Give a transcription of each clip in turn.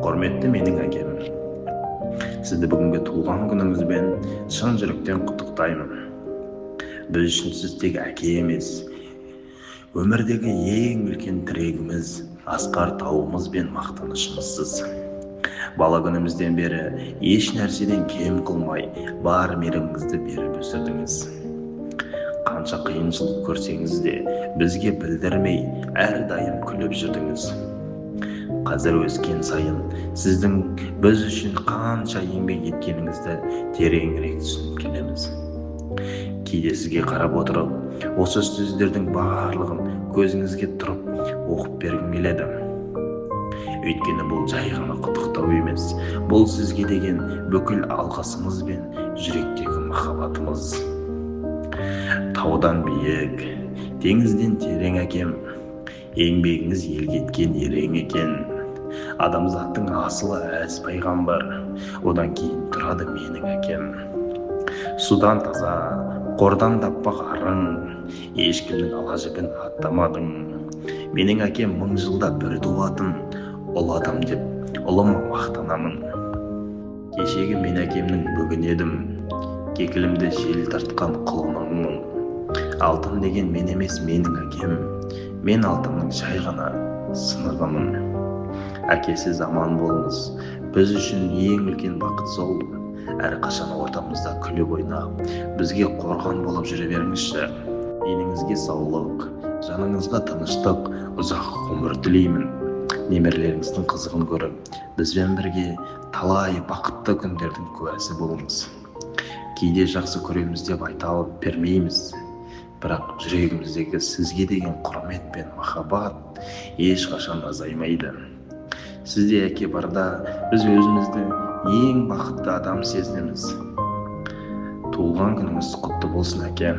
Құрметті менің әкем, сізді бүгінгі туған күніңізбен шын жүректен құттықтаймын. Біз үшін сіз тек әке емес, өмірдегі ең үлкен тірегіміз, асқар тауымыз бен мақтанышымызсыз. Бала күнімізден бері еш нәрседен кем қылмай, бар мейіріміңізді беріп өсірдіңіз. Қанша қиыншылық көрсеңіз де, бізге білдірмей, әрдайым күліп жүрдіңіз. Қазір өскен сайын, сіздің біз үшін қанша еңбек еткеніңізді тереңірек түсініп келеміз. Кейде сізге қарап отырып, осы сөздердің барлығын көзіңізге тұрып оқып бергім келеді. Өйткені бұл жай ғана құттықтау емес, бұл сізге деген бүкіл алғысымыз бен жүректегі махаббатымыз. Таудан биік, теңізден терең әкем, еңбегіңіз елге еткен ерең екен. Адамзаттың асылы әз пайғамбар, одан кейін тұрады менің әкем. Судан таза, қордан таппақ арың, ешкімнің ала жібін аттамадың. Менің әкем 1000 жылда бір туатын, ұл адам деп ұлыма мақтанамын. Кешегі мен әкемнің бүгін едім, кекілімді жел тартқан құлыныңмын. Алтын деген мен емес менің әкем, мен алтынның жай ғана сынығымын. Әкесіз аман болыңыз, біз үшін ең үлкен бақыт сол. Әрқашан ортамызда күліп ойнап, бізге қорған болып жүре беріңізші. Деніңізге саулық, жаныңызға тыныштық, ұзақ ғұмыр тілеймін. Немерелеріңіздің қызығын көріп, бізбен бірге талай бақытты күндердің куәсі болыңыз. Кейде жақсы көреміз деп айта алып бермейміз, бірақ жүрегіміздегі сізге деген құрмет пен махаббат ешқашан азаймайды. Сізде әке барда, біз өзімізді ең бақытты адам сезінеміз. Туылған күніңіз құтты болсын әке.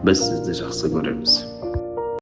Біз сізді жақсы көреміз.